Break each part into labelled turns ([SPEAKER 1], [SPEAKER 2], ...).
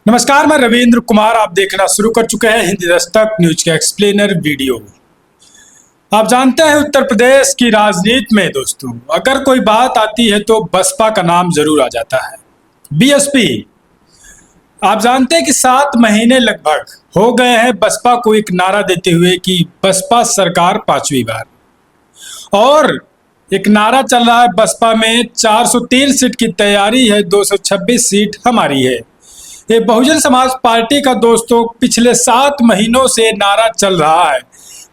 [SPEAKER 1] नमस्कार, मैं रविंद्र कुमार। आप देखना शुरू कर चुके हैं हिंदी दस्तक न्यूज के एक्सप्लेनर वीडियो। आप जानते हैं उत्तर प्रदेश की राजनीति में दोस्तों अगर कोई बात आती है तो बसपा का नाम जरूर आ जाता है। बीएसपी, आप जानते हैं कि 7 महीने लगभग हो गए हैं बसपा को एक नारा देते हुए कि बसपा सरकार 5वीं बार, और एक नारा चल रहा है बसपा में 403 सीट की तैयारी है, 226 सीट हमारी है। ये बहुजन समाज पार्टी का दोस्तों पिछले 7 महीनों से नारा चल रहा है,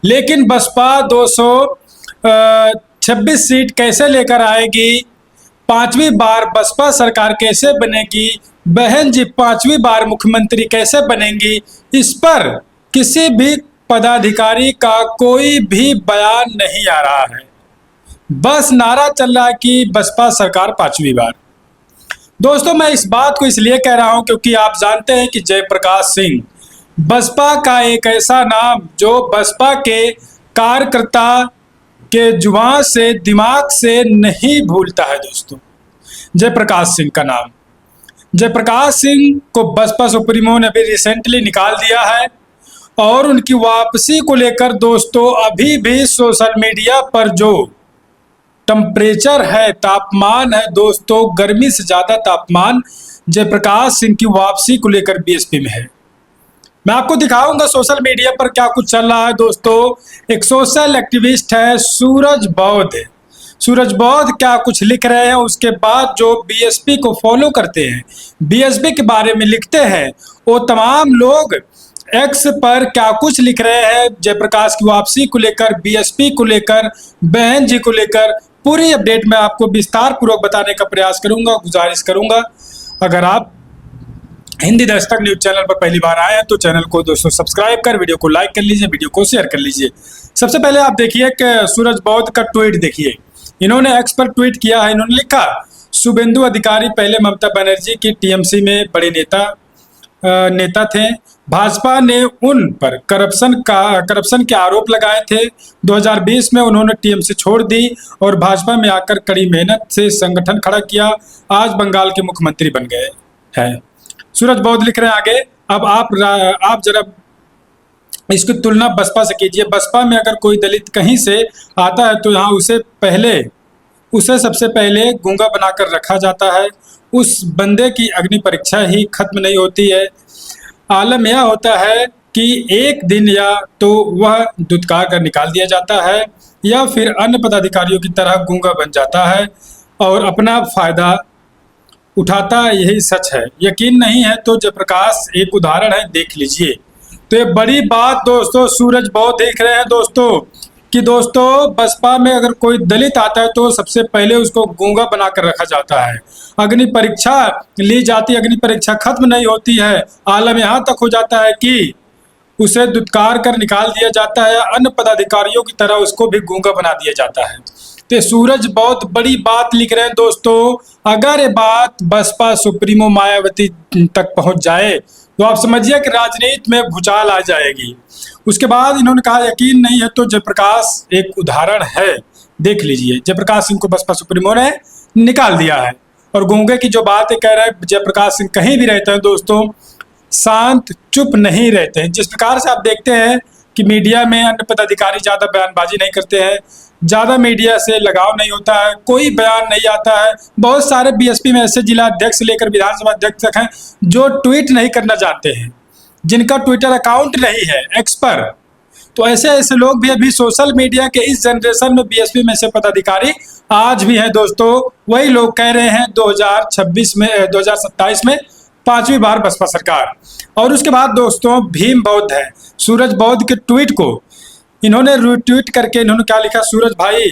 [SPEAKER 1] लेकिन बसपा 226 सीट कैसे लेकर आएगी, 5वीं बार बसपा सरकार कैसे बनेगी, बहन जी 5वीं बार मुख्यमंत्री कैसे बनेंगी, इस पर किसी भी पदाधिकारी का कोई भी बयान नहीं आ रहा है। बस नारा चल रहा है कि बसपा सरकार 5वीं बार। दोस्तों, मैं इस बात को इसलिए कह रहा हूं क्योंकि आप जानते हैं कि जयप्रकाश सिंह बसपा का एक ऐसा नाम जो बसपा के कार्यकर्ता के जुबान से दिमाग से नहीं भूलता है। दोस्तों, जयप्रकाश सिंह का नाम, जयप्रकाश सिंह को बसपा सुप्रीमो ने अभी रिसेंटली निकाल दिया है, और उनकी वापसी को लेकर दोस्तों अभी भी सोशल मीडिया पर जो टेम्परेचर है, तापमान है दोस्तों, गर्मी से ज्यादा तापमान जयप्रकाश सिंह की वापसी को लेकर बीएसपी में है। मैं आपको दिखाऊंगा सोशल मीडिया पर क्या कुछ चल रहा है। दोस्तों, एक सोशल एक्टिविस्ट है सूरज बौद्ध, सूरज बौद्ध क्या कुछ लिख रहे हैं, उसके बाद जो बीएसपी को फॉलो करते हैं, बीएसपी के बारे में लिखते हैं, वो तमाम लोग एक्स पर क्या कुछ लिख रहे हैं जयप्रकाश की वापसी को लेकर, बीएसपी को लेकर, बहन जी को लेकर, पूरी अपडेट मैं आपको विस्तार पूर्वक बताने का प्रयास करूंगा। गुजारिश करूंगा अगर आप हिंदी दस्तक न्यूज चैनल पर पहली बार आए हैं तो चैनल को दोस्तों सब्सक्राइब कर वीडियो को लाइक कर लीजिए, वीडियो को शेयर कर लीजिए। सबसे पहले आप देखिए कि सूरज बौद्ध का ट्वीट देखिए, इन्होंने एक्स पर ट्वीट किया है। इन्होंने लिखा, शुभेंदु अधिकारी पहले ममता बनर्जी की टीएमसी में बड़े नेता थे। भाजपा ने उन पर करप्शन के आरोप लगाए थे। 2020 में उन्होंने टीएमसी छोड़ दी और भाजपा में आकर कड़ी मेहनत से संगठन खड़ा किया। आज बंगाल के मुख्यमंत्री बन गए हैं। सूरज बौद्ध लिख रहे हैं आगे, अब आप जरा इसकी तुलना बसपा से कीजिए। बसपा में अगर कोई दलित कहीं से आता है तो यहाँ उसे सबसे पहले गूंगा बनाकर रखा जाता है। उस बंदे की अग्नि परीक्षा ही खत्म नहीं होती है। आलम यह होता है कि एक दिन या तो वह दुत्कार कर निकाल दिया जाता है या फिर अन्य पदाधिकारियों की तरह गूंगा बन जाता है और अपना फायदा उठाता है। यही सच है। यकीन नहीं है तो जयप्रकाश एक उदाहरण है, देख लीजिए। तो ये बड़ी बात दोस्तों सूरज बौद्ध देख रहे हैं दोस्तों कि दोस्तों बसपा में अगर कोई दलित आता है तो सबसे पहले उसको गूंगा बनाकर रखा जाता है, अग्नि परीक्षा ली जाती है, अग्नि परीक्षा खत्म नहीं होती है। आलम यहाँ तक हो जाता है कि उसे दुत्कार कर निकाल दिया जाता है, अन्य पदाधिकारियों की तरह उसको भी गूंगा बना दिया जाता है। तो सूरज बहुत बड़ी बात लिख रहे हैं दोस्तों। अगर ये बात बसपा सुप्रीमो मायावती तक पहुंच जाए तो आप समझिए कि राजनीति में भूचाल आ जाएगी। उसके बाद इन्होंने कहा, यकीन नहीं है तो जयप्रकाश एक उदाहरण है, देख लीजिए। जयप्रकाश सिंह को बसपा सुप्रीमो ने निकाल दिया है। और गूंगे की जो बात कह रहे हैं, जयप्रकाश सिंह कहीं भी रहते हैं दोस्तों शांत चुप नहीं रहते हैं। जिस प्रकार से आप देखते हैं कि मीडिया में अन्य पदाधिकारी ज्यादा बयानबाजी नहीं करते हैं, ज्यादा मीडिया से लगाव नहीं होता है, कोई बयान नहीं आता है। बहुत सारे बीएसपी में ऐसे जिला अध्यक्ष से लेकर विधानसभा अध्यक्ष तक हैं जो ट्वीट नहीं करना जानते हैं, जिनका ट्विटर अकाउंट नहीं है एक्स पर। तो ऐसे लोग भी अभी सोशल मीडिया के इस जनरेशन में बीएसपी में से पदाधिकारी आज भी हैं दोस्तों। वही लोग कह रहे हैं 2027 में 5वीं बार बसपा सरकार। और उसके बाद दोस्तों भीम बौद्ध है, सूरज बौद्ध के ट्वीट को इन्होंने रिट्वीट करके इन्होंने क्या लिखा, सूरज भाई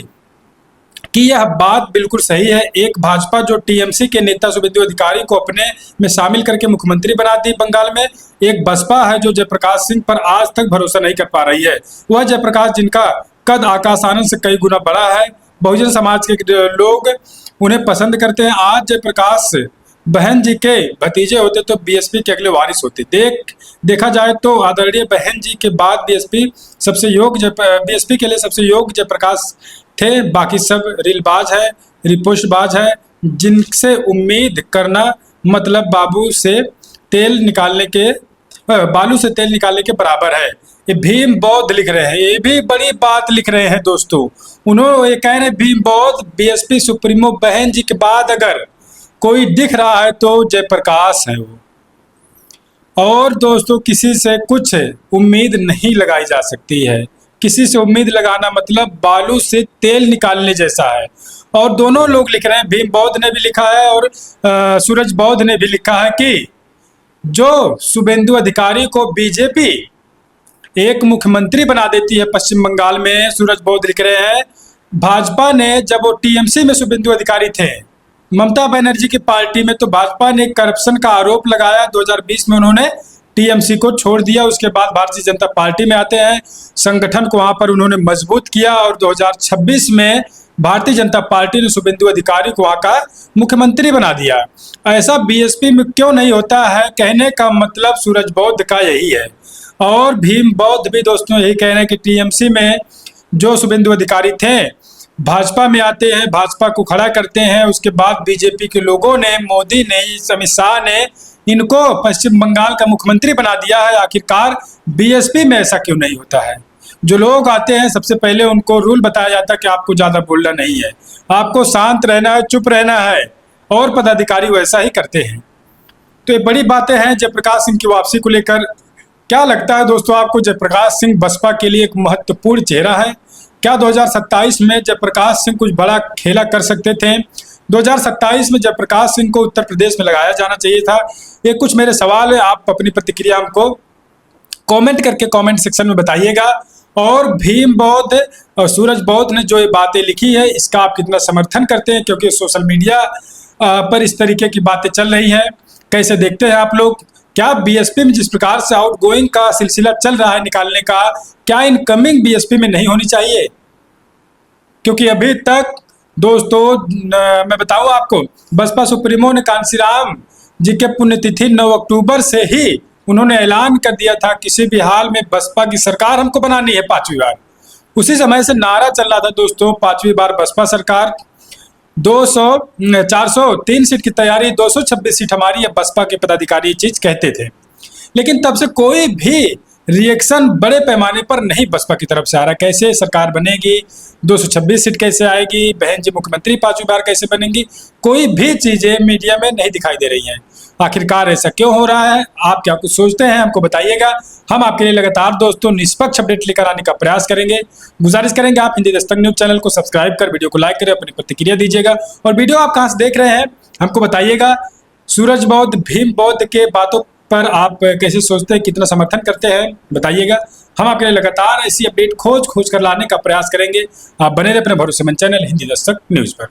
[SPEAKER 1] कि यह बात बिल्कुल सही है। एक भाजपा जो टीएमसी के नेता शुभेंदु अधिकारी को अपने में शामिल करके मुख्यमंत्री बना दी बंगाल में, एक बसपा है जो जयप्रकाश सिंह पर आज तक भरोसा नहीं कर पा रही है। वह जयप्रकाश जिनका कद आकाश आनंद से कई गुना बड़ा है। बहुजन समाज के लोग उन्हें पसंद करते हैं। आज जयप्रकाश बहन जी के भतीजे होते तो बीएसपी के अगले वारिस होते। देखा जाए तो आदरणीय बहन जी के बाद बीएसपी के लिए सबसे योग्य जयप्रकाश थे। बाकी सब रीलबाज है, रिपोस्टबाज है, जिनसे उम्मीद करना मतलब बाबू से तेल निकालने के बालू से तेल निकालने के बराबर है। ये भीम बौद्ध लिख रहे हैं, ये भी बड़ी बात लिख रहे हैं दोस्तों। उन्होंने ये कह रहे हैं भीम बौद्ध बीएसपी सुप्रीमो बहन जी के बाद अगर कोई दिख रहा है तो जयप्रकाश है वो। और दोस्तों किसी से कुछ उम्मीद नहीं लगाई जा सकती है। किसी से उम्मीद लगाना मतलब बालू से तेल निकालने जैसा है। और दोनों लोग लिख रहे हैं, भीम बौद्ध ने भी लिखा है और सूरज बौद्ध ने भी लिखा है कि जो शुभेंदु अधिकारी को बीजेपी एक मुख्यमंत्री बना देती है पश्चिम बंगाल में, सूरज बौद्ध लिख रहे हैं, भाजपा ने जब वो टीएमसी में शुभेंदु अधिकारी थे ममता बनर्जी की पार्टी में, तो भाजपा ने करप्शन का आरोप लगाया। 2020 में उन्होंने टीएमसी को छोड़ दिया। उसके बाद भारतीय जनता पार्टी में आते हैं, संगठन को वहां पर उन्होंने मजबूत किया और 2026 में भारतीय जनता पार्टी ने शुभेंदु अधिकारी को वहां का मुख्यमंत्री बना दिया। ऐसा बीएसपी में क्यों नहीं होता है, कहने का मतलब सूरज बौद्ध का यही है। और भीम बौद्ध भी दोस्तों यही कह रहे हैं कि टीएमसी में जो शुभेंदु अधिकारी थे भाजपा में आते हैं, भाजपा को खड़ा करते हैं, उसके बाद बीजेपी के लोगों ने, मोदी ने, अमित शाह ने इनको पश्चिम बंगाल का मुख्यमंत्री बना दिया है। आखिरकार बीएसपी में ऐसा क्यों नहीं होता है? जो लोग आते हैं सबसे पहले उनको रूल बताया जाता है कि आपको ज़्यादा बोलना नहीं है, आपको शांत रहना है, चुप रहना है, और पदाधिकारी वैसा ही करते हैं। तो ये बड़ी बातें हैं जयप्रकाश सिंह की वापसी को लेकर। क्या लगता है दोस्तों आपको, जयप्रकाश सिंह बसपा के लिए एक महत्वपूर्ण चेहरा है? क्या 2027 में जयप्रकाश सिंह कुछ बड़ा खेला कर सकते थे? 2027 में जयप्रकाश सिंह को उत्तर प्रदेश में लगाया जाना चाहिए था। ये कुछ मेरे सवाल है, आप अपनी प्रतिक्रिया हमको कमेंट करके कमेंट सेक्शन में बताइएगा। और भीम बौद्ध और सूरज बौद्ध ने जो ये बातें लिखी है इसका आप कितना समर्थन करते हैं, क्योंकि सोशल मीडिया पर इस तरीके की बातें चल रही हैं। कैसे देखते हैं आप लोग? क्या बीएसपी में जिस प्रकार से आउटगोइंग का सिलसिला चल रहा है निकालने का, क्या इनकमिंग बीएसपी में नहीं होनी चाहिए? क्योंकि अभी तक दोस्तों मैं बताऊं आपको, बसपा सुप्रीमो ने कांशीराम जी के पुण्यतिथि 9 अक्टूबर से ही उन्होंने ऐलान कर दिया था किसी भी हाल में बसपा की सरकार हमको बनानी है 5वीं बार। उसी समय से नारा चल रहा था दोस्तों, 5वीं बार बसपा सरकार। 403 सीट की तैयारी, 226 सीट हमारी है, बसपा के पदाधिकारी ये चीज कहते थे। लेकिन तब से कोई भी रिएक्शन बड़े पैमाने पर नहीं बसपा की तरफ से आ रहा। कैसे सरकार बनेगी, 226 सीट कैसे आएगी, बहन जी मुख्यमंत्री 5वीं बार कैसे बनेंगी, कोई भी चीजें मीडिया में नहीं दिखाई दे रही हैं। आखिरकार ऐसा क्यों हो रहा है? आप क्या कुछ सोचते हैं हमको बताइएगा। हम आपके लिए लगातार दोस्तों निष्पक्ष अपडेट लेकर आने का प्रयास करेंगे। गुजारिश करेंगे आप हिंदी दस्तक न्यूज चैनल को सब्सक्राइब कर वीडियो को लाइक करें, अपनी प्रतिक्रिया दीजिएगा। और वीडियो आप कहाँ से देख रहे हैं हमको बताइएगा। सूरज बौद्ध, भीम बौद्ध के बातों पर आप कैसे सोचते हैं, कितना समर्थन करते हैं बताइएगा। हम आपके लिए लगातार ऐसी अपडेट खोज कर लाने का प्रयास करेंगे। आप बने रहे अपने भरोसेमंद चैनल हिंदी दस्तक न्यूज पर।